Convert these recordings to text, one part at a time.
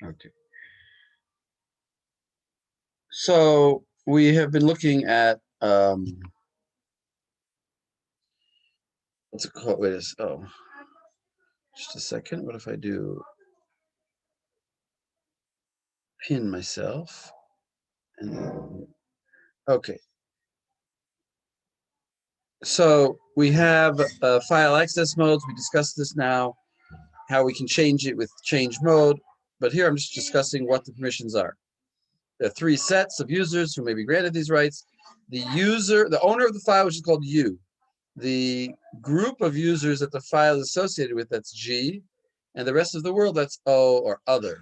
Okay. So we have been looking at what's it called? Wait, oh, just a second. What if I do pin myself? And okay. So we have file access modes. We discussed this now, how we can change it with change mode. But here I'm just discussing what the permissions are. There are three sets of users who may be granted these rights. The user, the owner of the file, which is called U. The group of users that the file is associated with, that's G. And the rest of the world, that's O or other.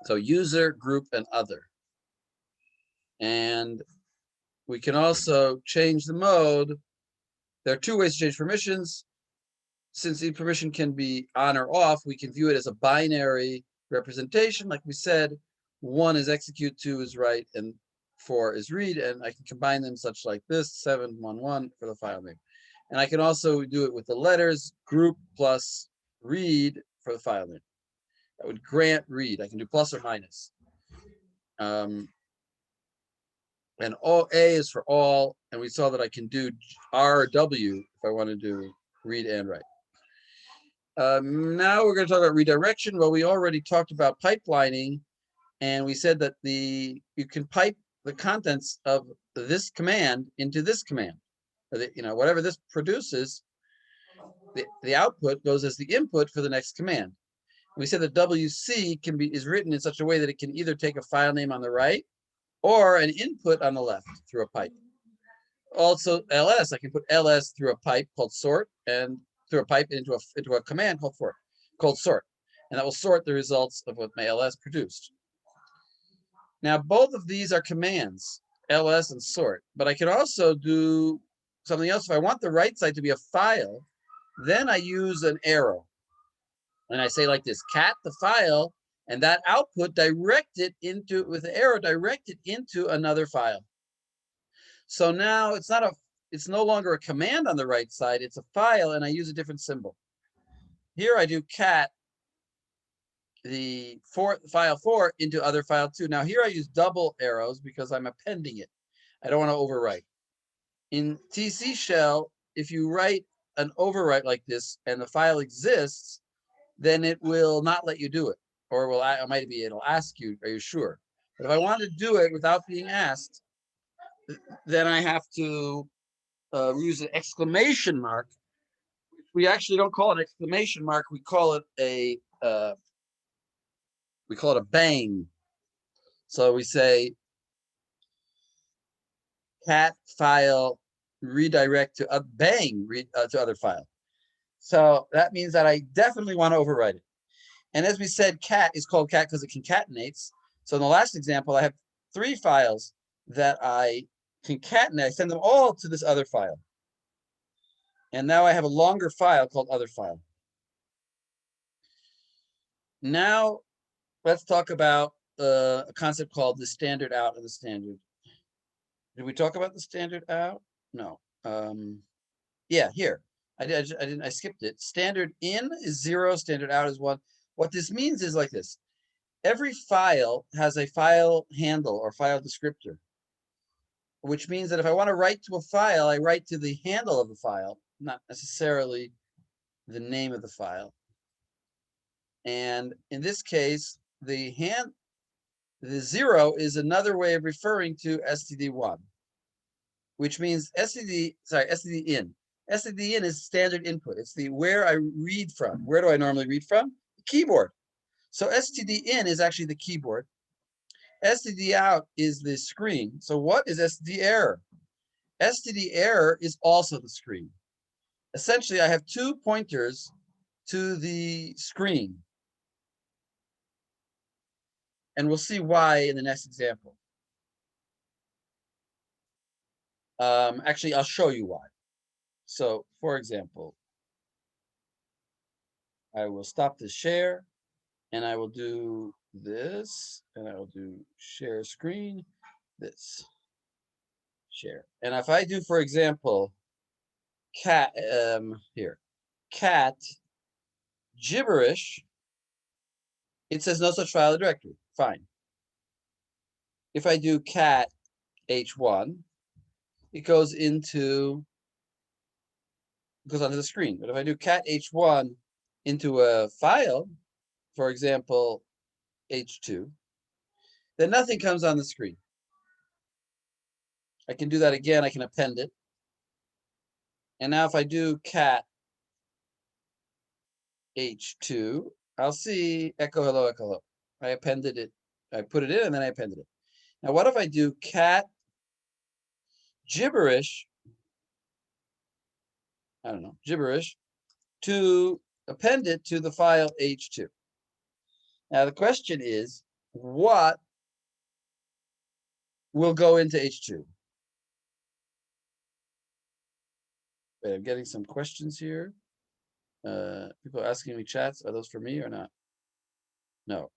So user, group, and other. And we can also change the mode. There are two ways to change permissions. Since the permission can be on or off, we can view it as a binary representation. Like we said, 1 is execute, 2 is write, and 4 is read. And I can combine them such like this, 711 for the file name. And I can also do it with the letters, group plus read for the file name. That would grant read. I can do plus or minus. And all A is for all. And we saw that I can do RW if I want to do read and write. Now we're going to talk about redirection. Well, we already talked about pipelining, and we said that you can pipe the contents of this command into this command. Whatever this produces, the output goes as the input for the next command. We said that WC is written in such a way that it can either take a file name on the right or an input on the left through a pipe. Also, LS, I can put LS through a pipe called sort, and through a pipe into a command called sort, and that will sort the results of what my LS produced. Now, both of these are commands, LS and sort, but I can also do something else. If I want the right side to be a file, then I use an arrow, and I say like this: cat the file, and that output directed into with the arrow directed into another file. So now it's no longer a command on the right side, it's a file, and I use a different symbol. Here I do cat the file 4 into other file 2. Now here I use double arrows because I'm appending it. I don't want to overwrite. In TC shell, if you write an overwrite like this and the file exists, then it will not let you do it. Or it'll ask you, are you sure? But if I want to do it without being asked, then I have to use an exclamation mark. We actually don't call it an exclamation mark. We call it a bang. So we say cat file redirect to a bang to other file. So that means that I definitely want to overwrite it. And as we said, cat is called cat because it concatenates. So in the last example, I have 3 files that I concatenate. I send them all to this other file. And now I have a longer file called other file. Now let's talk about a concept called the standard out and the standard. Did we talk about the standard out? No. Yeah, here. I skipped it. Standard in is 0, standard out is 1. What this means is like this. Every file has a file handle or file descriptor, which means that if I want to write to a file, I write to the handle of the file, not necessarily the name of the file. And in this case, the 0 is another way of referring to std1, which means std in. std in is standard input. It's the where I read from. Where do I normally read from? The keyboard. So std in is actually the keyboard. std out is the screen. So what is std error? std error is also the screen. Essentially, I have 2 pointers to the screen. And we'll see why in the next example. Actually, I'll show you why. So, for example, I will stop the share, and I will do this, and I will do share screen, this, share. And if I do, for example, cat gibberish, it says no such file or directory. Fine. If I do cat h1, it goes onto the screen. But if I do cat h1 into a file, for example, h2, then nothing comes on the screen. I can do that again. I can append it. And now if I do cat h2, I'll see echo hello, echo hello. I appended it. I put it in and then I appended it. Now what if I do cat gibberish, I don't know, gibberish, to append it to the file h2. Now the question is, what will go into h2? Wait, I'm getting some questions here. People are asking me chats. Are those for me or not? No.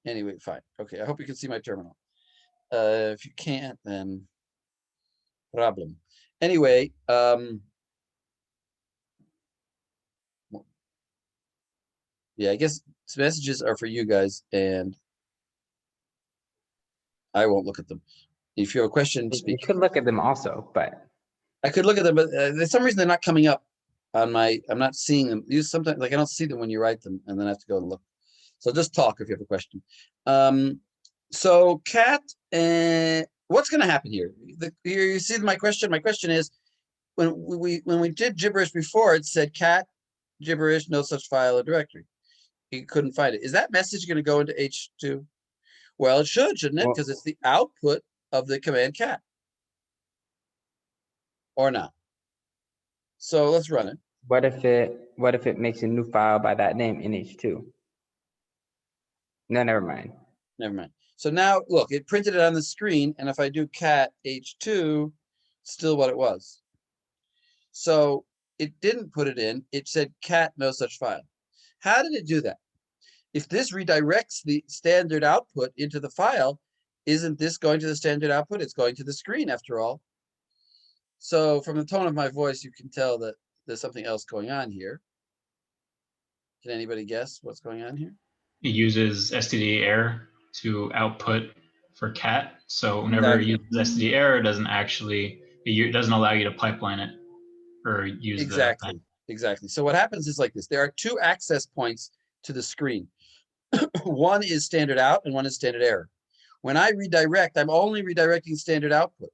Anyway, fine. Okay, I hope you can see my terminal. If you can't, then problem. Anyway, yeah, I guess messages are for you guys, and I won't look at them. If you have a question, You speak. could look at them also, but I could look at them, but there's some reason they're not coming up on my. I'm not seeing them. You sometimes like I don't see them when you write them, and then I have to go and look. So just talk if you have a question. So cat, what's going to happen here? Here you see my question. My question is, when we did gibberish before, it said cat gibberish, no such file or directory. You couldn't find it. Is that message going to go into H2? Well, it should, shouldn't it? Because it's the output of the command cat. Or not. So let's run it. what if it makes a new file by that name in H2? No, never mind. Never mind. So now look, it printed it on the screen, and if I do cat H2, still what it was. So it didn't put it in, it said cat no such file. How did it do that? If this redirects the standard output into the file, isn't this going to the standard output? It's going to the screen after all. So from the tone of my voice, you can tell that there's something else going on here. Can anybody guess what's going on here? It uses std error to output for cat. So whenever it uses std error, it doesn't actually, it doesn't allow you to pipeline it or use Exactly. So what happens is like this. There are two access points to the screen. One is standard out and one is standard error. When I redirect, I'm only redirecting standard output.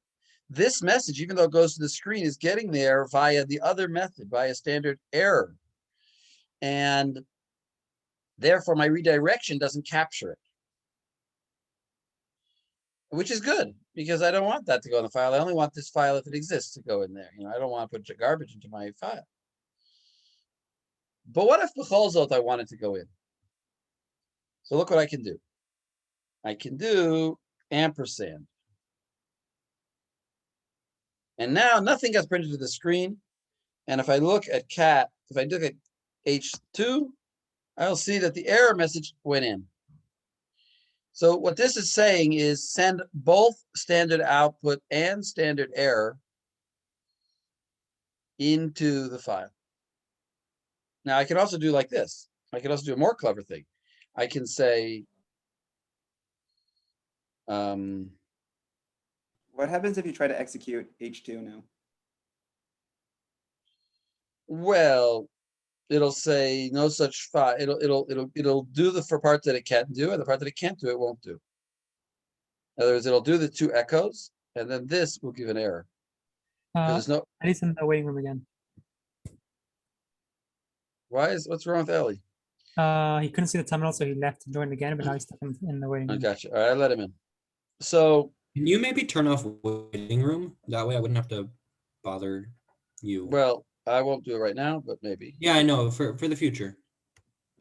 This message, even though it goes to the screen, is getting there via the other method, via standard error. And therefore, my redirection doesn't capture it, which is good because I don't want that to go in the file. I only want this file, if it exists, to go in there. You know, I don't want to put garbage into my file. But what if b'chol zot I want it to go in? So look what I can do. I can do ampersand. And now nothing gets printed to the screen. And if I look at cat, if I look at H2, I'll see that the error message went in. So what this is saying is send both standard output and standard error into the file. Now I can also do like this. I can also do a more clever thing. I can say, what happens if you try to execute H2 now? well, it'll say no such file. It'll do the for part that it can do, and the part that it can't do, it won't do. In other words, it'll do the two echoes, and then this will give an error. There's no. Ellie's in the waiting room again. What's wrong with Ellie? He couldn't see the terminal, so he left and joined again, but now he's stuck in the waiting I room. gotcha. All right, I let him in. So can you maybe turn off waiting room? That way I wouldn't have to bother you. Well, I won't do it right now, but maybe. Yeah, I know, for the future.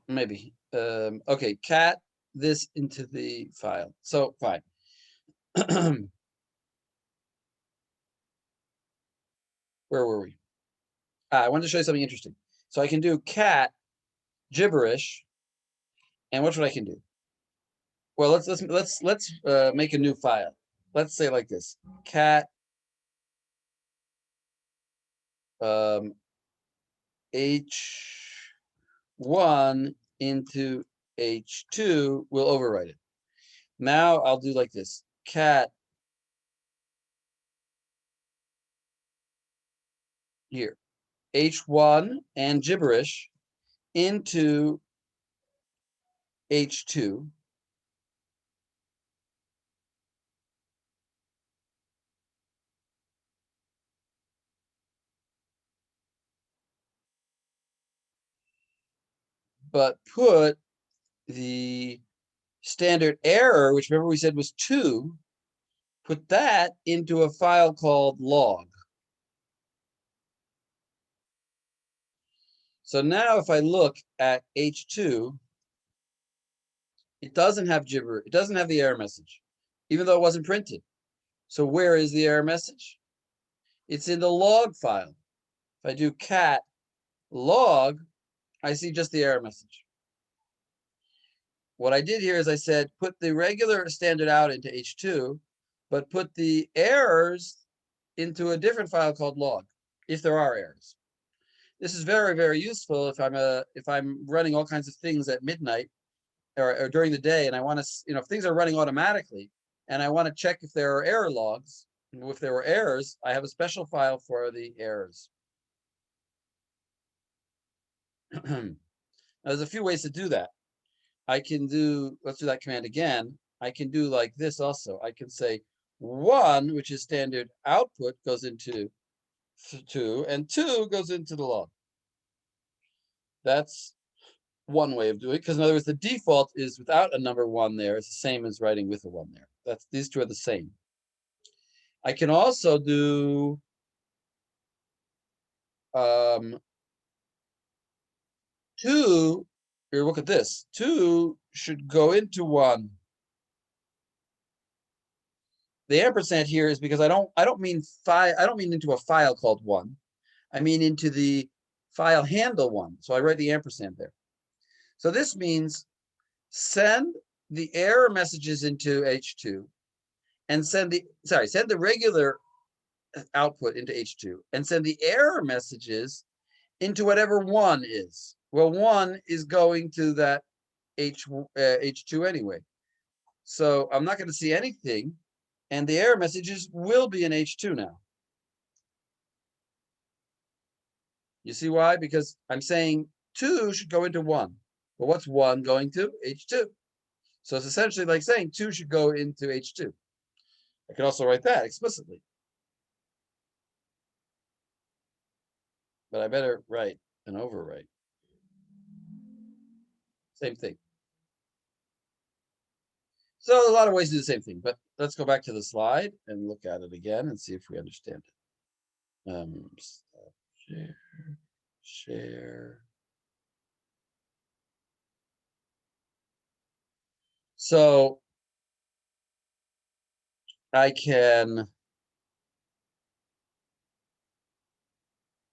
Maybe. Okay, cat this into the file. So fine. Where were we? I wanted to show you something interesting. So I can do cat gibberish, and what should I can do? Well, let's make a new file. Let's say like this: cat H1 into H2 will overwrite it. Now I'll do like this. Cat here, H1 and gibberish into H2. But put the standard error, which remember we said was 2, put that into a file called log. So now if I look at H2, it doesn't have gibber, it doesn't have the error message, even though it wasn't printed. So where is the error message? It's in the log file. If I do cat log, I see just the error message. What I did here is I said, put the regular standard out into H2, but put the errors into a different file called log, if there are errors. This is very, very useful if I'm running all kinds of things at midnight or during the day, and I want to, if things are running automatically, and I want to check if there are error logs. If there were errors, I have a special file for the errors. Now, there's a few ways to do that. I can do, let's do that command again. I can do like this also. I can say 1, which is standard output, goes into 2, and 2 goes into the log. That's one way of doing it, because in other words, the default is without a number 1 there. It's the same as writing with a 1 there. These two are the same. I can also do 2. Here, look at this. 2 should go into 1. The ampersand here is because I don't mean into a file called 1. I mean into the file handle 1. So I write the ampersand there. So this means send the error messages into H2 and send the regular output into H2 and send the error messages into whatever 1 is. Well, 1 is going to that H2 anyway. So I'm not going to see anything, and the error messages will be in H2 now. You see why? Because I'm saying 2 should go into 1. Well, what's 1 going to? H2. So it's essentially like saying 2 should go into H2. I could also write that explicitly. But I better write an overwrite. Same thing. So a lot of ways to do the same thing, but let's go back to the slide and look at it again and see if we understand it. Share. So I can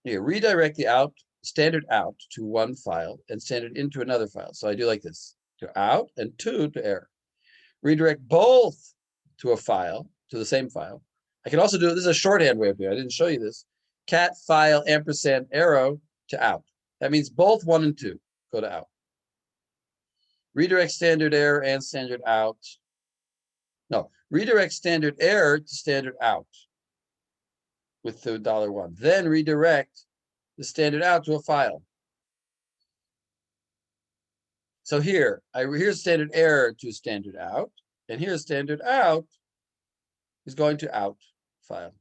redirect the standard out to one file and standard into another file. So I do like this, to out and to error. Redirect both to a file, to the same file. I can also do it, this is a shorthand way of doing it. I didn't show you this. Cat file ampersand arrow to out. That means both 1 and 2 go to out. Redirect standard error and standard out. No, redirect standard error to standard out with the $1. Then redirect the standard out to a file. So here's standard error to standard out, and here's standard out is going to out file.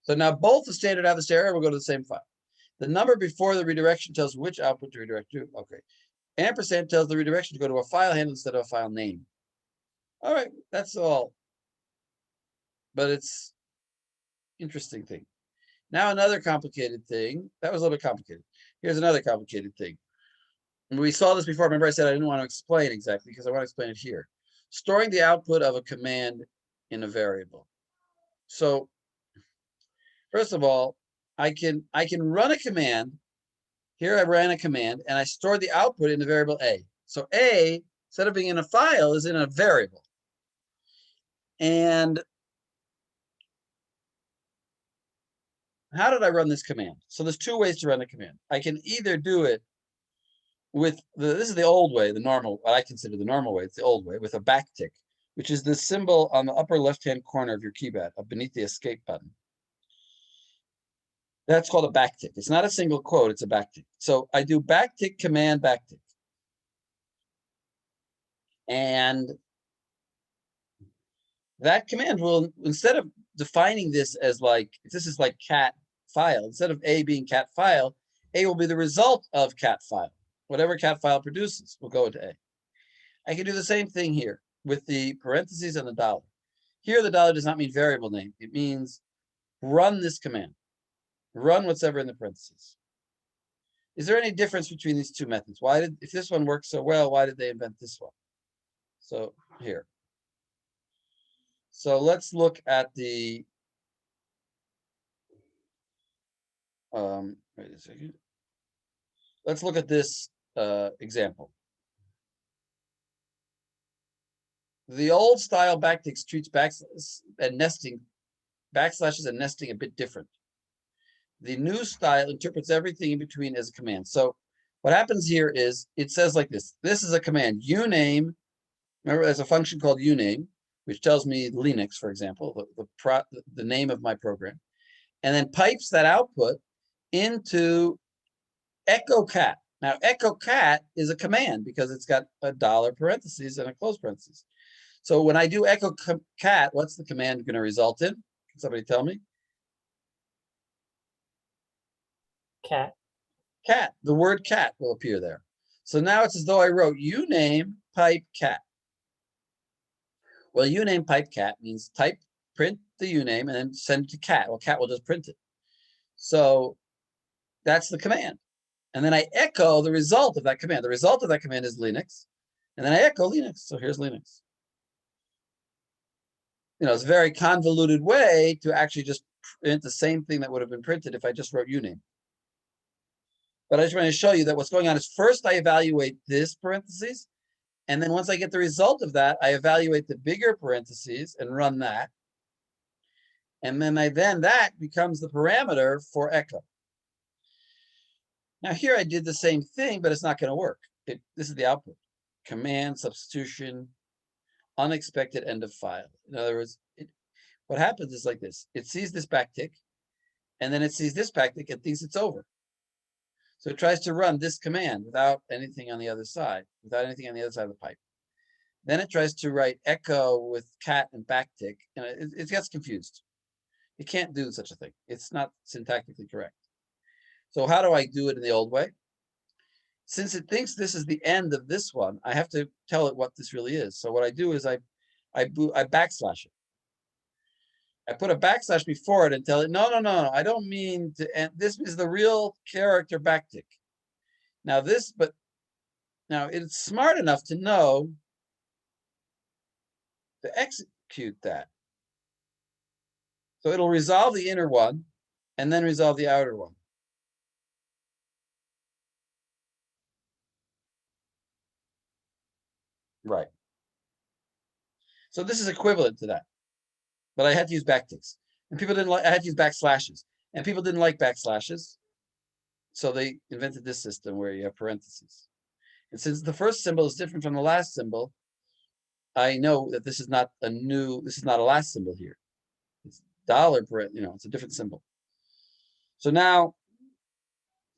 So now both the standard out and the standard error will go to the same file. The number before the redirection tells which output to redirect to. Okay. Ampersand tells the redirection to go to a file handle instead of a file name. All right, that's all. But it's interesting thing. Now another complicated thing. That was a little bit complicated. Here's another complicated thing. And we saw this before. Remember I said I didn't want to explain exactly because I want to explain it here. Storing the output of a command in a variable. So first of all, I can run a command. Here I ran a command and I stored the output in the variable A. So A, instead of being in a file, is in a variable. And how did I run this command? So there's two ways to run the command. I can either do it this is the old way, the normal, what I consider the normal way, it's the old way, with a backtick, which is the symbol on the upper left-hand corner of your keypad, beneath the escape button. That's called a backtick. It's not a single quote, it's a backtick. So I do backtick, command, backtick. And that command will, instead of defining this as like, if this is like cat file, instead of A being cat file, A will be the result of cat file. Whatever cat file produces will go into A. I can do the same thing here with the parentheses and the dollar. Here, the dollar does not mean variable name. It means run this command. Run whatever in the parentheses. Is there any difference between these two methods? If this one works so well, why did they invent this one? So here. So let's look at the, wait a second. Let's look at this example. The old style backticks treats backslashes and nesting a bit different. The new style interprets everything in between as a command. So what happens here is it says like this. This is a command, uname. Remember, there's a function called uname, which tells me Linux, for example, the name of my program, and then pipes that output into echo cat. Now, echo cat is a command because it's got a dollar parentheses and a close parentheses. So when I do echo cat, what's the command going to result in? Can somebody tell me? Cat. Cat. The word cat will appear there. So now it's as though I wrote uname pipe cat. Well, uname pipe cat means print the uname and then send it to cat. Well, cat will just print it. So that's the command. And then I echo the result of that command. The result of that command is Linux. And then I echo Linux. So here's Linux. It's a very convoluted way to actually just print the same thing that would have been printed if I just wrote uname. But I just want to show you that what's going on is first I evaluate this parentheses. And then once I get the result of that, I evaluate the bigger parentheses and run that. And then that becomes the parameter for echo. Now here I did the same thing, but it's not going to work. This is the output. Command, substitution, unexpected end of file. In other words, what happens is like this. It sees this backtick, and then it sees this backtick and thinks it's over. So it tries to run this command without anything on the other side, of the pipe. Then it tries to write echo with cat and backtick, and it gets confused. It can't do such a thing. It's not syntactically correct. So how do I do it in the old way? Since it thinks this is the end of this one, I have to tell it what this really is. So what I do is I backslash it. I put a backslash before it and tell it, no, I don't mean to end. This is the real character backtick. Now it's smart enough to know to execute that. So it'll resolve the inner one and then resolve the outer one. Right. So this is equivalent to that. But I had to use backticks. And people didn't like, I had to use backslashes. And people didn't like backslashes. So they invented this system where you have parentheses. And since the first symbol is different from the last symbol, I know that this is not a last symbol here. It's dollar, it's a different symbol. So now,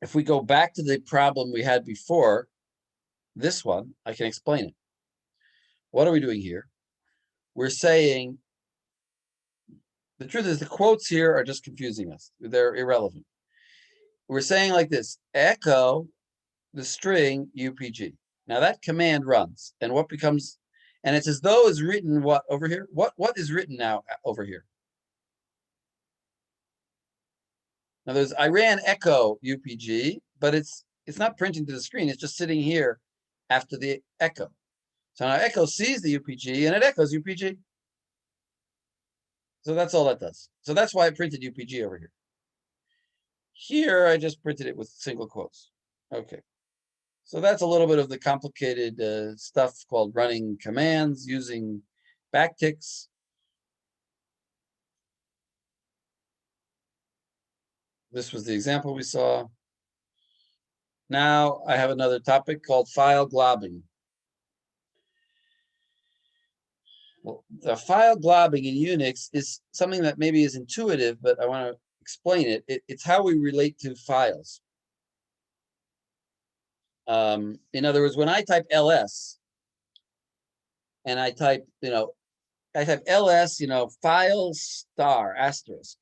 if we go back to the problem we had before, this one, I can explain it. What are we doing here? We're saying, the truth is the quotes here are just confusing us. They're irrelevant. We're saying like this, echo the string UPG. Now that command runs, and what becomes, and it's as though it's written what over here? What is written now over here? Now I ran echo UPG, but it's not printing to the screen. It's just sitting here after the echo. So now echo sees the UPG and it echoes UPG. So that's all that does. So that's why I printed UPG over here. Here, I just printed it with single quotes. Okay. So that's a little bit of the complicated stuff called running commands using backticks. This was the example we saw. Now I have another topic called file globbing. Well, the file globbing in Unix is something that maybe is intuitive, but I want to explain it. It's how we relate to files. In other words, when I type ls and I type, I type ls, file star asterisk.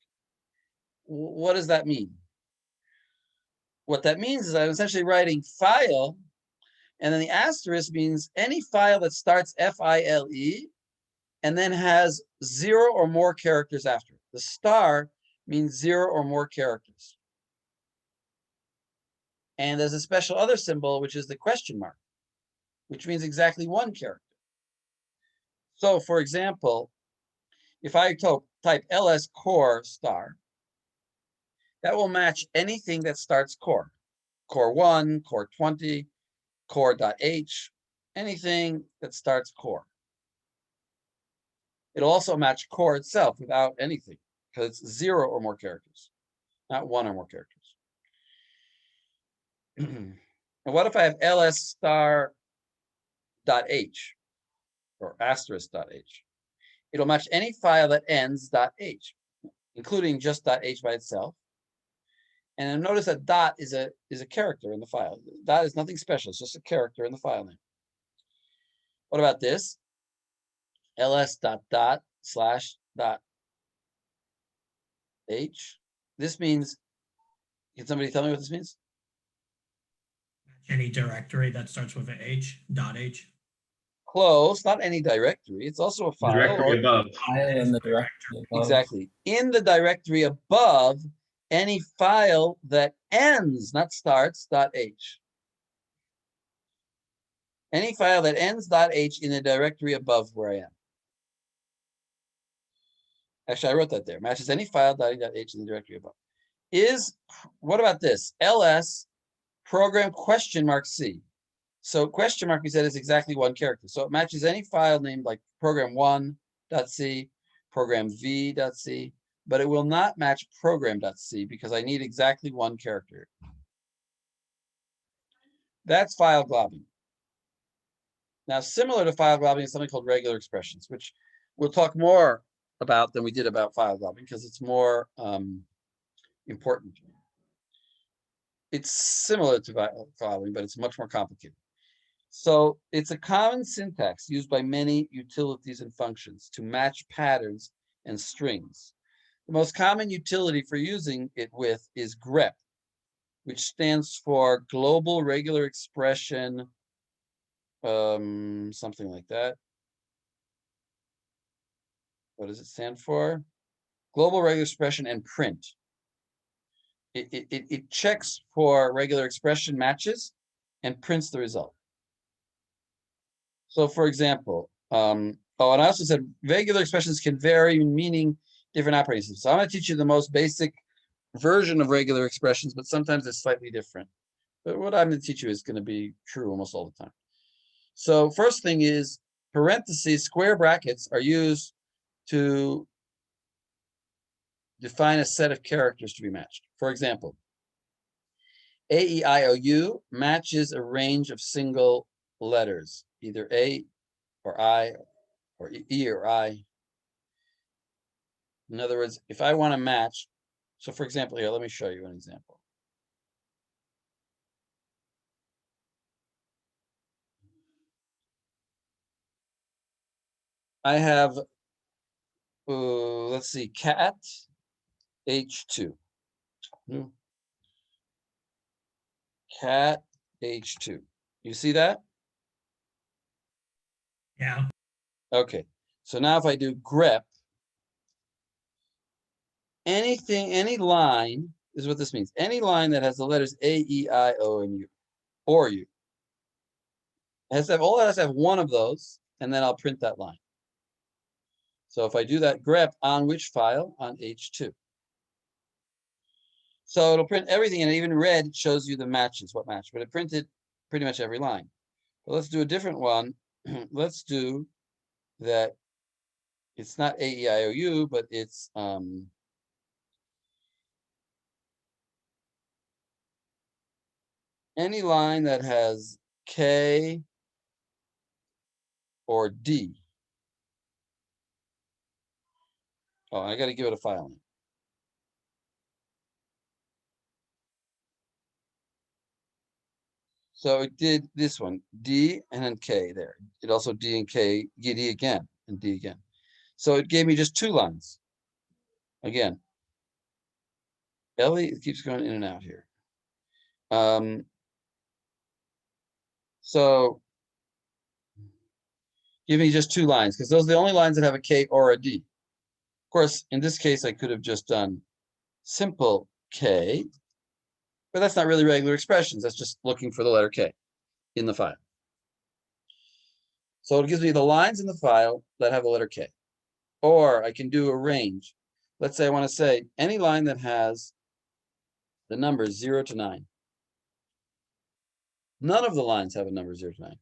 What does that mean? What that means is I'm essentially writing file, and then the asterisk means any file that starts file and then has 0 or more characters after it. The star means 0 or more characters. And there's a special other symbol, which is the question mark, which means exactly 1 character. So for example, if I type ls core star, that will match anything that starts core. Core 1, core 20, core.h, anything that starts core. It'll also match core itself without anything, because it's 0 or more characters, not 1 or more characters. And what if I have ls star dot h or asterisk dot h? It'll match any file that ends .h, including just .h by itself. And notice that dot is a character in the file. Dot is nothing special. It's just a character in the file name. What about this? ls dot dot slash dot h. This means, can somebody tell me what this means? Any directory that starts with a H, dot H. Close, not any directory. It's also a file. Directory above. In the directory above. Exactly. In the directory above any file that ends, not starts, .h. Any file that ends .h in the directory above where I am. Actually, I wrote that there. Matches any file .h in the directory above. What about this? ls program question mark C. So question mark we said is exactly 1 character. So it matches any file named like program1.c, program v.c, but it will not match program.c because I need exactly 1 character. That's file globbing. Now, similar to file globbing is something called regular expressions, which we'll talk more about than we did about file globbing because it's more important. It's similar to file globbing, but it's much more complicated. So it's a common syntax used by many utilities and functions to match patterns and strings. The most common utility for using it with is Grep, which stands for Global Regular Expression, something like that. What does it stand for? Global Regular Expression and print. It checks for regular expression matches and prints the result. So for example, and I also said regular expressions can vary in meaning different operating systems. So I'm going to teach you the most basic version of regular expressions, but sometimes it's slightly different. But what I'm going to teach you is going to be true almost all the time. So first thing is parentheses, square brackets are used to define a set of characters to be matched. For example, A, E, I, O, U matches a range of single letters, either A or I or E or I. In other words, if I want to match, so for example, here, let me show you an example. I have, let's see, cat H2. Cat H2. You see that? Yeah. Okay. So now if I do grep, any line is what this means. Any line that has the letters A, E, I, O, and U, or U. It has to have, all it has to have 1 of those, and then I'll print that line. So if I do that grep on which file? On H2. So it'll print everything, and even red shows you the matches, what match, but it printed pretty much every line. But let's do a different one. Let's do that. It's not A, E, I, O, U, but it's any line that has K or D. Oh, I got to give it a file name. So it did this one, D and then K there. It also D and K, D again, and D again. So it gave me just 2 lines. Again, Ellie, it keeps going in and out here. So give me just 2 lines, because those are the only lines that have a K or a D. Of course, in this case, I could have just done simple K, but that's not really regular expressions. That's just looking for the letter K in the file. So it gives me the lines in the file that have the letter K. Or I can do a range. Let's say I want to say any line that has the numbers 0 to 9. None of the lines have a number 0 to 9.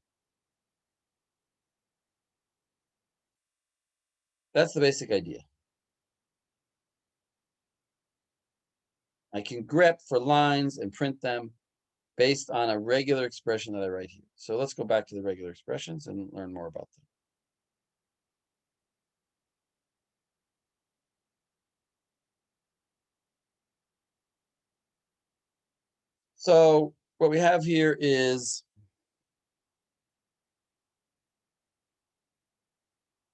That's the basic idea. I can grep for lines and print them based on a regular expression that I write here. So let's go back to the regular expressions and learn more about them. So what we have here is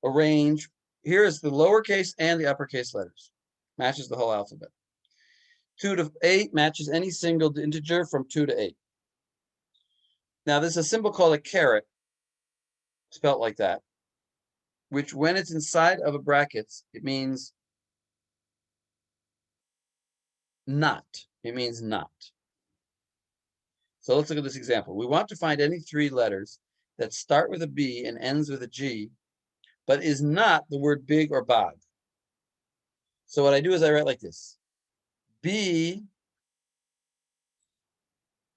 a range. Here is the lowercase and the uppercase letters. Matches the whole alphabet. 2 to 8 matches any single integer from 2 to 8. Now there's a symbol called a caret, spelt like that, which when it's inside of a brackets, it means not. It means not. So let's look at this example. We want to find any 3 letters that start with a B and ends with a G, but is not the word big or bog. So what I do is I write like this. B,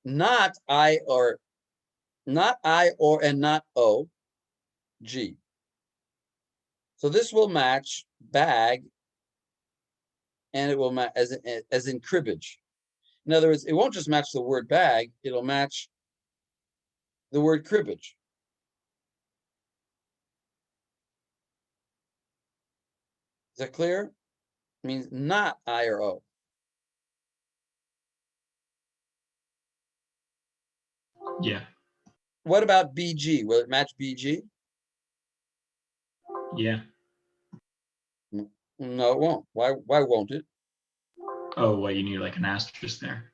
not I or and not O, G. So this will match bag, and it will match as in cribbage. In other words, it won't just match the word bag, it'll match the word cribbage. Is that clear? It means not I or O. Yeah. What about BG? Will it match BG? Yeah. No, it won't. Why won't it? Oh, what, you need like an asterisk there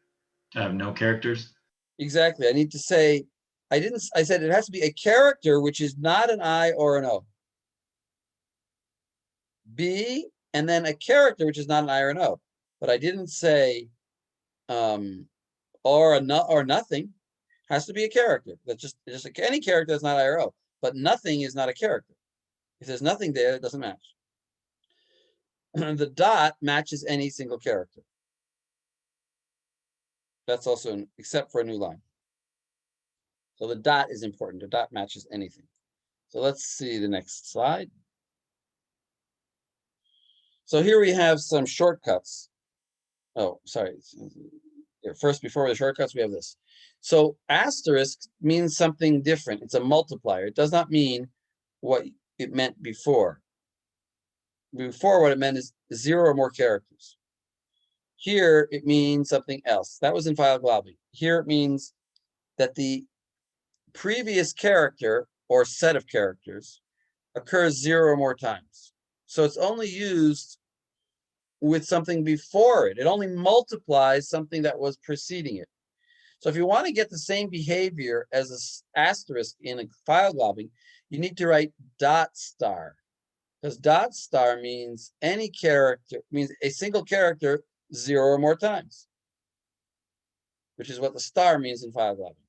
to have no characters? Exactly. I need to say, I said it has to be a character which is not an I or an O. B, and then a character which is not an I or an O. But I didn't say or nothing. Has to be a character. That's just any character that's not I or O. But nothing is not a character. If there's nothing there, it doesn't match. The dot matches any single character. That's also except for a new line. So the dot is important. The dot matches anything. So let's see the next slide. So here we have some shortcuts. Oh, sorry. First, before the shortcuts, we have this. So asterisk means something different. It's a multiplier. It does not mean what it meant before. Before, what it meant is 0 or more characters. Here, it means something else. That was in file globbing. Here, it means that the previous character or set of characters occurs 0 or more times. So it's only used with something before it. It only multiplies something that was preceding it. So if you want to get the same behavior as an asterisk in a file globbing, you need to write dot star. Because dot star means any character, means a single character 0 or more times, which is what the star means in file globbing.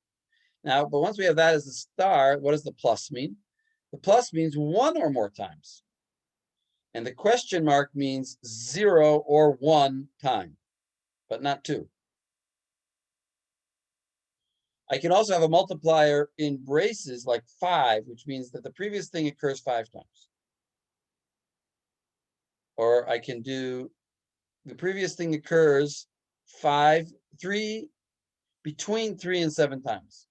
Now, but once we have that as the star, what does the plus mean? The plus means 1 or more times. And the question mark means 0 or 1 time, but not 2. I can also have a multiplier in braces like 5, which means that the previous thing occurs 5 times. Or I can do the previous thing occurs 3 between 3 and 7 times.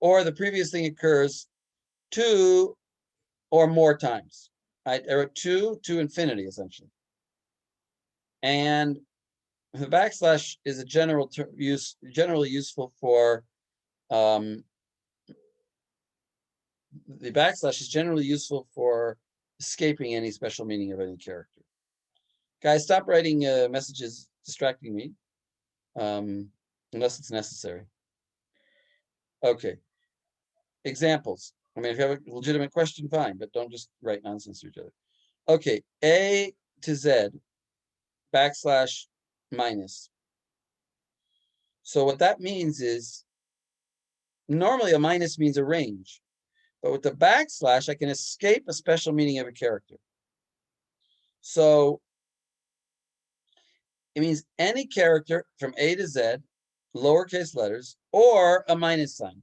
Or the previous thing occurs 2 or more times, right? Or 2 to infinity, essentially. And the backslash is a generally useful for, the backslash is generally useful for escaping any special meaning of any character. Guys, stop writing messages distracting me, unless it's necessary. Okay. Examples. I mean, if you have a legitimate question, fine, but don't just write nonsense to each other. Okay, A to Z backslash minus. So what that means is, normally a minus means a range, but with the backslash, I can escape a special meaning of a character. So it means any character from A to Z, lowercase letters, or a minus sign.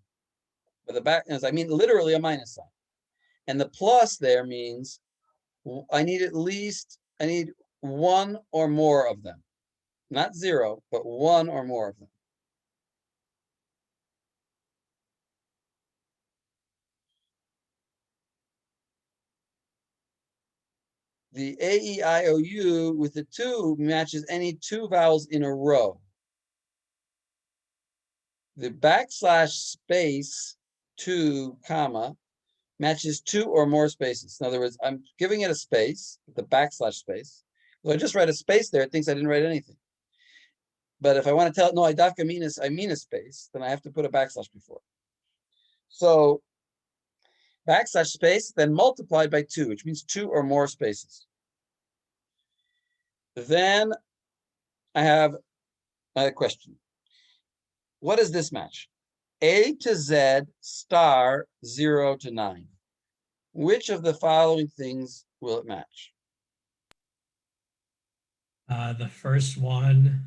But the back, I mean literally a minus sign. And the plus there means I need one or more of them. Not 0, but one or more of them. The A-E-I-O-U with the 2 matches any 2 vowels in a row. The backslash space 2, comma, matches 2 or more spaces. In other words, I'm giving it a space, the backslash space. So I just write a space there, it thinks I didn't write anything. But if I want to tell it, no, I mean a space, then I have to put a backslash before. So backslash space, then multiplied by 2, which means 2 or more spaces. Then I have a question. What does this match? A to Z star 0 to 9. Which of the following things will it match? The first one.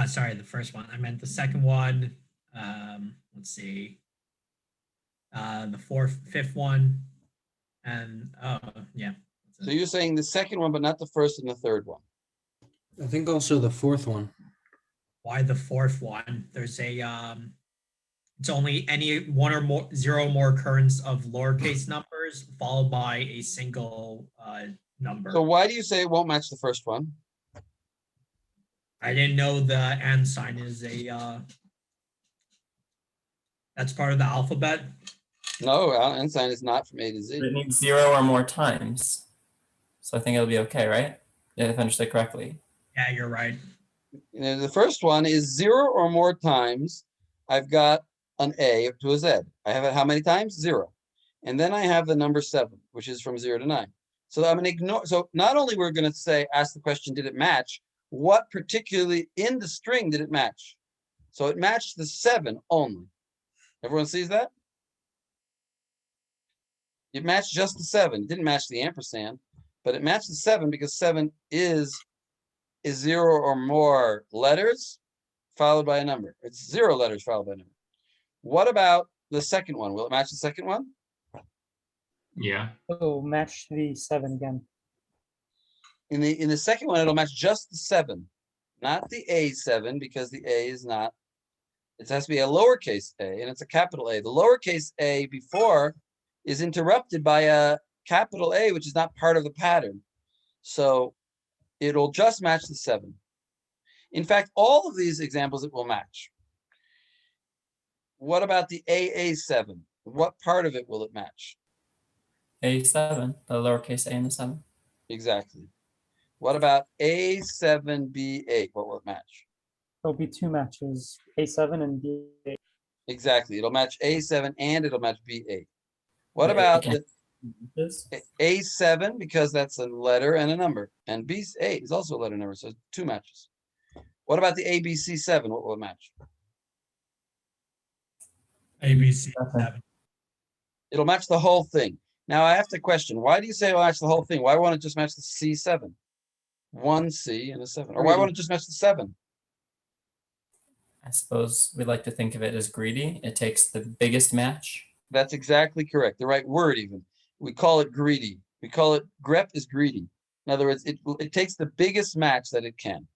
Sorry, the first one. I meant the second one. Let's see. The fifth one, and yeah. So you're saying the second one, but not the first and the third one. I think also the fourth one. Why the fourth one? There's a it's only any 1 or more 0 or more occurrence of lowercase numbers followed by a single number. So why do you say it won't match the first one? I didn't know the and sign is a that's part of the alphabet. No, and sign is not from A to Z. But it needs 0 or more times. So I think it'll be okay, right? If I understood correctly. Yeah, you're right. The first one is 0 or more times. I've got an A to a Z. I have it how many times? 0. And then I have the number 7, which is from 0 to 9. So I'm going to ignore. So not only we're going to say, ask the question, did it match? What particularly in the string did it match? So it matched the 7 only. Everyone sees that? It matched just the 7. It didn't match the ampersand, but it matched the 7 because 7 is 0 or more letters followed by a number. It's 0 letters followed by a number. What about the second one? Will it match the second one? Yeah. Oh, match the 7 again. In the second one, it'll match just the 7, not the A7, because the A is not. It has to be a lowercase a, and it's a capital A. The lowercase a before is interrupted by a capital A, which is not part of the pattern. So it'll just match the 7. In fact, all of these examples it will match. What about the AA7? What part of it will it match? A7, the lowercase a and the 7. Exactly. What about A7B8? What will it match? There'll be 2 matches, A7 and B8. Exactly. It'll match A7 and it'll match B8. What Yeah, about okay. the A7, because that's a letter and a number, and B8 is also a letter and number, so 2 matches. What about the ABC7? What will it match? ABC 7. It'll match the whole thing. Now I have to question, why do you say it'll match the whole thing? Why won't it just match the C7? 1 C and a 7. Or why won't it just match the 7? I suppose we like to think of it as greedy. It takes the biggest match. That's exactly correct. The right word even. We call it greedy. We call it, Grep is greedy. In other words, it takes the biggest match that it can.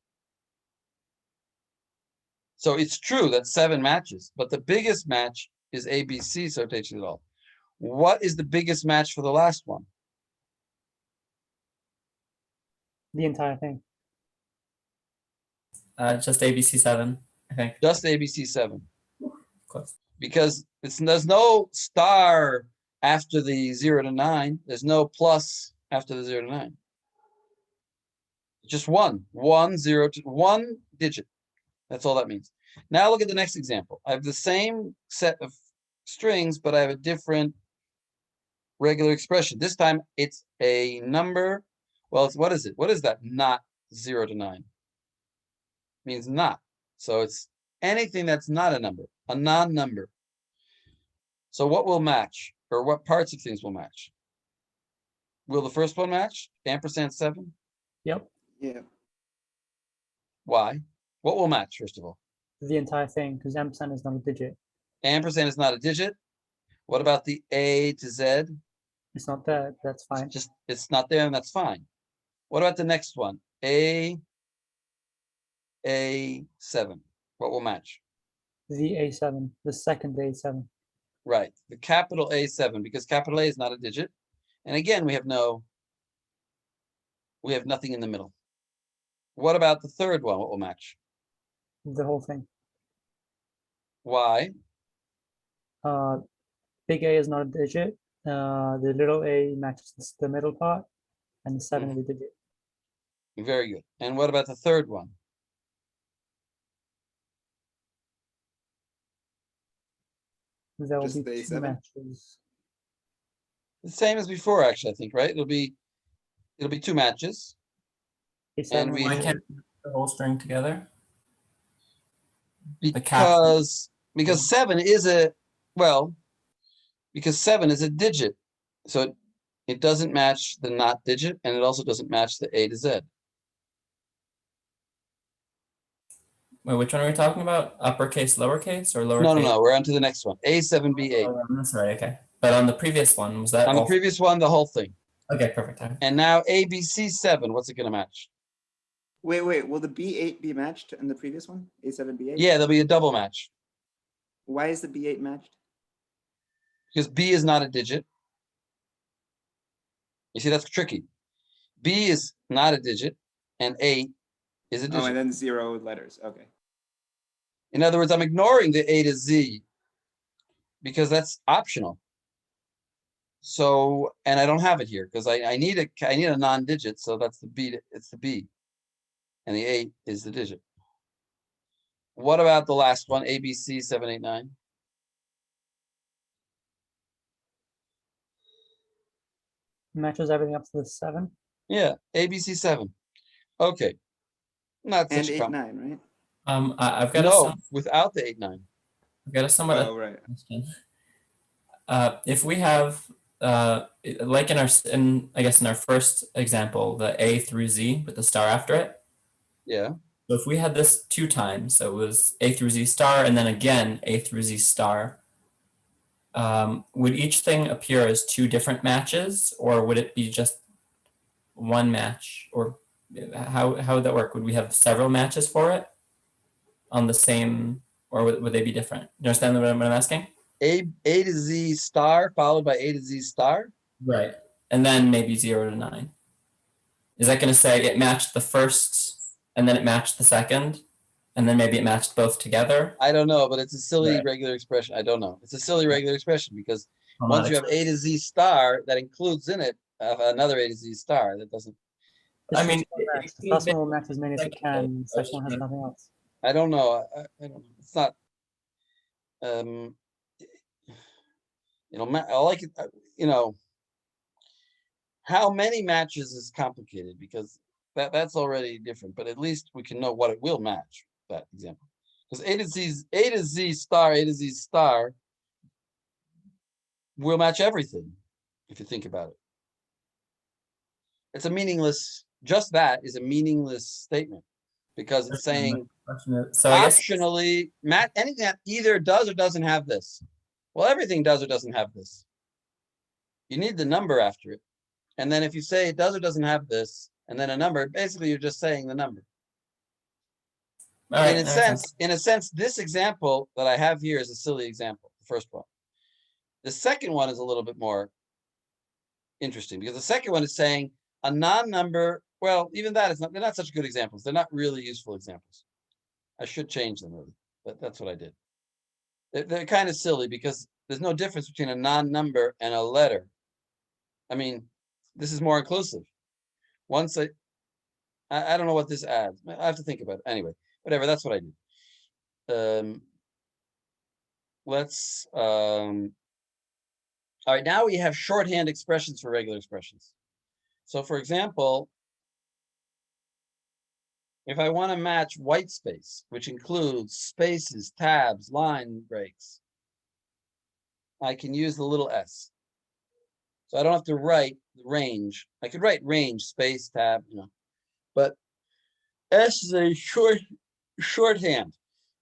So it's true that 7 matches, but the biggest match is ABC, so it takes it all. What is the biggest match for the last one? The entire thing. Just ABC7, I think. Just ABC7. Close. Because there's no star after the 0 to 9. There's no plus after the 0 to 9. Just one, 0 to 1 digit. That's all that means. Now look at the next example. I have the same set of strings, but I have a different regular expression. This time it's a number. Well, what is it? What is that? Not 0 to 9. Means not. So it's anything that's not a number, a non-number. So what will match, or what parts of things will match? Will the first one match? Ampersand 7? Yep. Yeah. Why? What will match, first of all? The entire thing, because ampersand is not a digit. Ampersand is not a digit. What about the A to Z? It's not there. That's fine. Just it's not there, and that's fine. What about the next one? A7. What will match? The A7, the second A7. Right, the capital A7, because capital A is not a digit. And again, we have nothing in the middle. What about the third one? What will match? The whole thing. Why? Big A is not a digit. The little a matches the middle part, and the 7 is a digit. Very good. And what about the third one? There will Just be the 2 A7? matches. The same as before, actually, I think, right? It'll be 2 matches. A7 And we Why have- can't we put the whole string together? The capital. Because 7 is a digit. So it doesn't match the not digit, and it also doesn't match the A to Z. Wait, which one are we talking about? Uppercase, lowercase, or lowercase? No. We're on to the next one. A7B8. Oh, that's right. Okay. But on the previous one, was that On the all? previous one, the whole thing. Okay, perfect. Okay. And now ABC7, what's it going to match? Wait. Will the B8 be matched in the previous one? A7, B8? Yeah, there'll be a double match Why is the B8 matched? because B is not a digit. You see, that's tricky. B is not a digit, and 8 is a Oh, digit. and then 0 letters. Okay. In other words, I'm ignoring the A to Z because that's optional. So, and I don't have it here because I need a non-digit, so that's the B. It's the B, and the 8 is the digit. What about the last one, ABC 789? matches everything up to the 7. Yeah, ABC 7. Okay, not And such a 8, problem. 9, right? I've got No, without the 8-9. I've got a somewhat Oh, right. question. If we have like in our first example, the A through Z with the star after it. Yeah. So if we had this 2 times, so it was A through Z star and then again A through Z star, would each thing appear as 2 different matches, or would it be just one match? Or how would that work? Would we have several matches for it on the same, or would they be different? Do you understand what I'm asking? A to Z star followed by A to Z star. Right. And then maybe 0 to 9. Is that going to say it matched the first and then it matched the second and then maybe it matched both together? I don't know, but it's a silly Right. regular expression. I don't know. It's a silly regular expression because Well, once not you have A to Z star, that includes in it another A to Z star. That doesn't. I mean, The first one will match as many as it Second can. The second one has question. nothing else. I don't know. I don't know. It's not. I like it. How many matches is complicated because that's already different. But at least we can know what it will match. That example, because A to Z star will match everything. If you think about it, it's a meaningless. Just that is a meaningless statement because it's saying So I guess optionally anything that either does or doesn't have this. Well, everything does or doesn't have this. You need the number after it. And then if you say it does or doesn't have this, and then a number, basically you're just saying the number. All right. In a that makes sense. sense, this example that I have here is a silly example, the first one. The second one is a little bit more interesting because the second one is saying a non-number, well, even that is not, they're not such good examples. They're not really useful examples. I should change them really, but that's what I did. They're kind of silly because there's no difference between a non-number and a letter. I mean, this is more inclusive. Once I don't know what this adds. I have to think about it. Anyway, whatever, that's what I did. All right, now we have shorthand expressions for regular expressions. So for example, if I want to match white space, which includes spaces, tabs, line breaks, I can use the little s. So I don't have to write range. I could write range, space, tab, but s is a shorthand,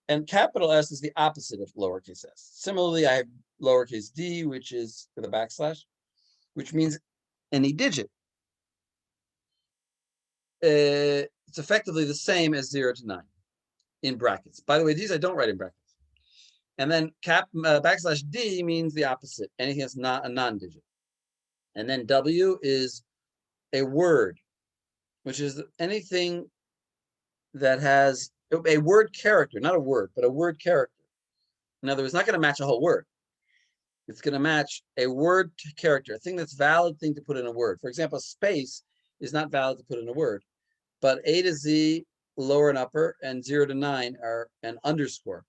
and capital S is the opposite of lowercase s. Similarly, I have lowercase d, which is with a backslash, which means any digit. It's effectively the same as 0 to 9 in brackets. By the way, these I don't write in brackets. And then backslash d means the opposite, anything that's not a non-digit. And then w is a word, which is anything that has a word character, not a word, but a word character. In other words, it's not going to match a whole word. It's going to match a word character, a thing that's valid thing to put in a word. For example, space is not valid to put in a word, but A to Z, lower and upper, and 0 to 9 are an underscore.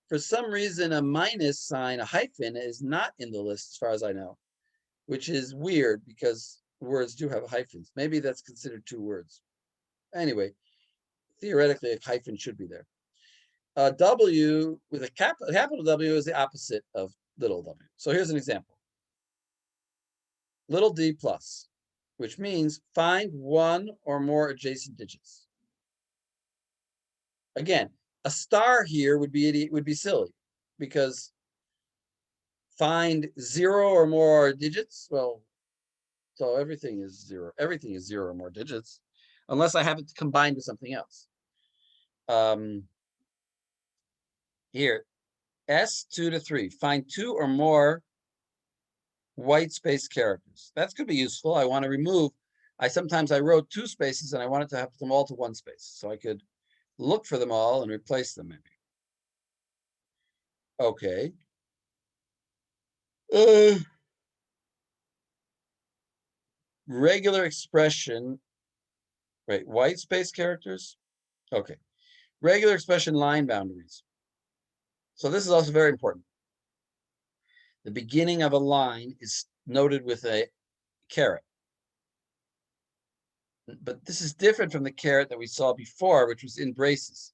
For some reason, a minus sign, a hyphen, is not in the list as far as I know, which is weird because words do have hyphens. Maybe that's considered two words. Anyway, theoretically, a hyphen should be there. W with a capital W is the opposite of little w. So here's an example. Little d plus, which means find one or more adjacent digits. Again, a star here would be silly because find 0 or more digits. Well, so everything is 0. Everything is 0 or more digits, unless I have it combined with something else. Here, S2 to 3. Find 2 or more white space characters. That could be useful. I want to remove. Sometimes I wrote 2 spaces and I wanted to have them all to 1 space, so I could look for them all and replace them maybe. Okay. Regular expression, right? White space characters. Okay. Regular expression line boundaries. So this is also very important. The beginning of a line is noted with a caret. But this is different from the caret that we saw before, which was in braces.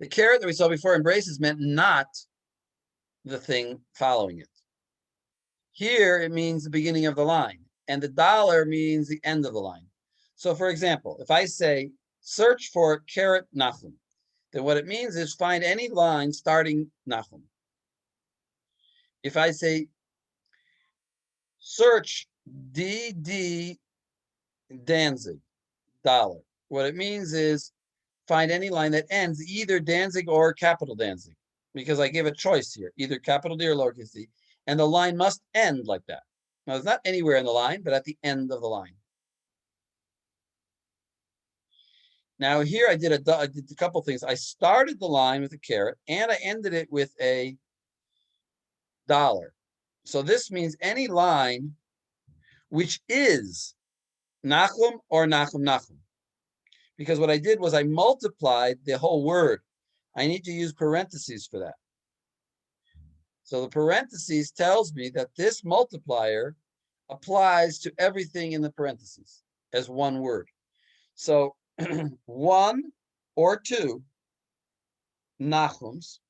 The caret that we saw before in braces meant not the thing following it. Here, it means the beginning of the line, and the dollar means the end of the line. So for example, if I say, search for caret Nachum, then what it means is find any line starting Nachum. If I say, search DD Danzig, dollar, what it means is find any line that ends either Danzig or capital Danzig, because I give a choice here, either capital D or lowercase d, and the line must end like that. Now, it's not anywhere in the line, but at the end of the line. Now here I did a couple things. I started the line with a caret and I ended it with a dollar. So this means any line which is Nachum or Nachum Nachum. Because what I did was I multiplied the whole word. I need to use parentheses for that. So the parentheses tells me that this multiplier applies to everything in the parentheses as one word. So 1 or 2 Nachums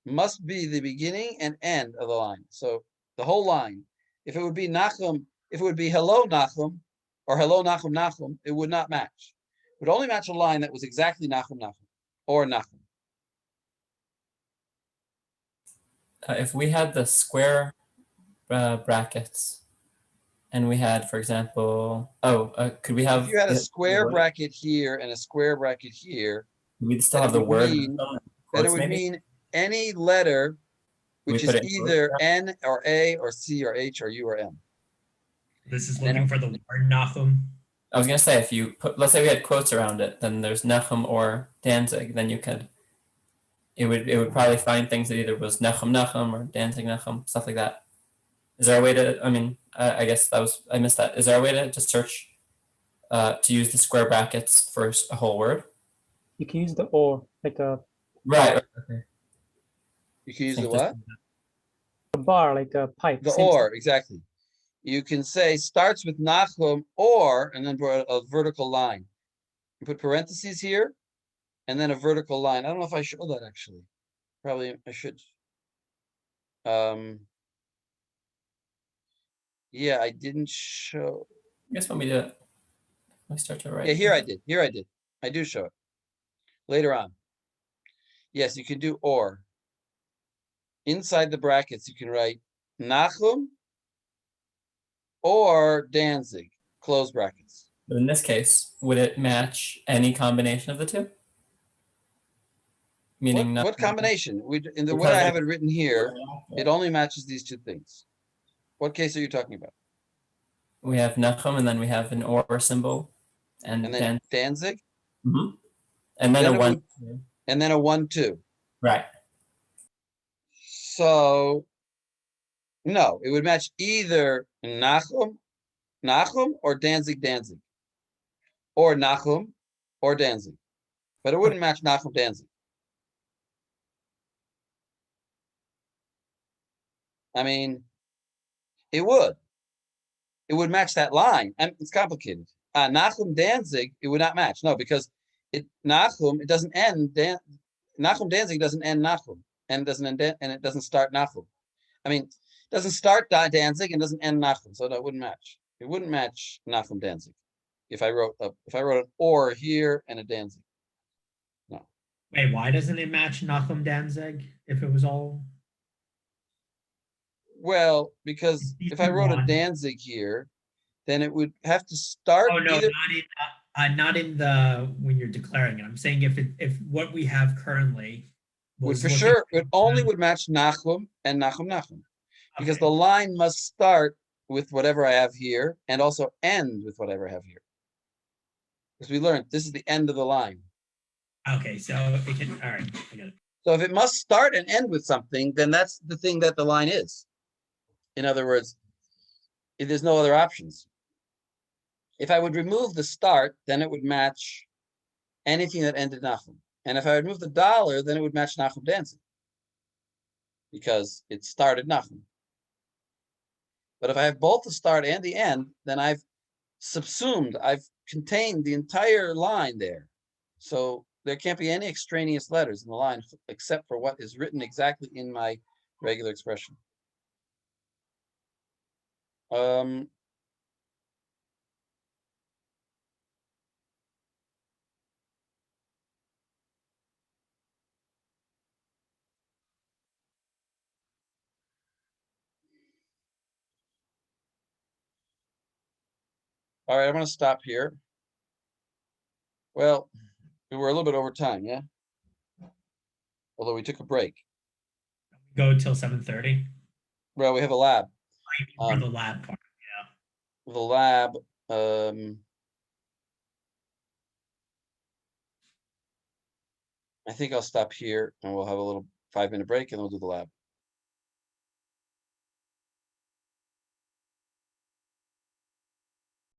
must be the beginning and end of the line. So the whole line, if it would be Nachum, if it would be hello Nachum or hello Nachum Nachum, it would not match. It would only match a line that was exactly Nachum Nachum or Nachum. If we had the square brackets and we had, for example, could we have? If you had a square bracket here and a square bracket here, We'd still then have it the would word. mean- Nachum in then it quotes, would maybe? mean any letter We which put is it in quotes, either yeah. N or A or C or H or U or M. This is Then looking it- for the word Nahum. I was gonna say, if you put, let's say we had quotes around it, then there's Nechum or Danzig, then you could, it would probably find things that either was Nechum or Danzig Nechum, stuff like that. Is there a way to, I mean, I guess I missed that. Is there a way to just search, to use the square brackets for a whole word? You can use the or, like a Right. Okay. You can use Think the this- what? bar, like a pipe. The same or, exactly. You can say starts with Nachum or, and then put a vertical line. You put parentheses here, and then a vertical line. I don't know if I show that actually. Probably I should. Yeah, I didn't show. I guess when we do it, we start to write. Yeah, here I did. Here I did. I do show it. Later on. Yes, you can do or. Inside the brackets, you can write Nachum or Danzig, close brackets. But in this case, would it match any combination of the two? Meaning What combination? In the way Because I I- have it written here, it only matches these two things. What case are you talking about? we have Nechum and then we have an or symbol, and, And then Danzig, Mhm. And then then a it one. and then a 1-2. Right. So no, it would match either Nachum or Danzig, or Nachum or Danzig, but it wouldn't match Nachum Danzig. I mean, it would. It would match that line, and it's complicated. Nachum Danzig, it would not match. No, because Nachum, it doesn't end. Nachum Danzig doesn't end Nachum, and doesn't end, and it doesn't start Nachum. I mean, it doesn't start Danzig and doesn't end Nachum, so that wouldn't match. It wouldn't match Nachum Danzig if I wrote an or here and a Danzig. No. Wait, why doesn't it match Nahum Danzig if it was all? Well, because if I wrote a One. Danzig here, then it would have to start Oh no, either. not in the when you're declaring it. I'm saying if what we have currently Would was for looking sure, for it only Nahum, would match Nachum and Nachum, because okay. the line must start with whatever I have here and also end with whatever I have here. Because we learned this is the end of the line. Okay, so it can. All right, I get it. So if it must start and end with something, then that's the thing that the line is. In other words, if there's no other options. If I would remove the start, then it would match anything that ended Nachum. And if I would remove the dollar, then it would match Nachum Danzig, because it started Nachum. But if I have both the start and the end, then I've subsumed, I've contained the entire line there. So there can't be any extraneous letters in the line except for what is written exactly in my regular expression. All right, I'm going to stop here. Well, we were a little bit over time, yeah? Although we took a break. Go till 7:30 Well, we have a lab. for the lab part. The lab, I think I'll stop here and we'll have a little 5-minute break and we'll do the lab.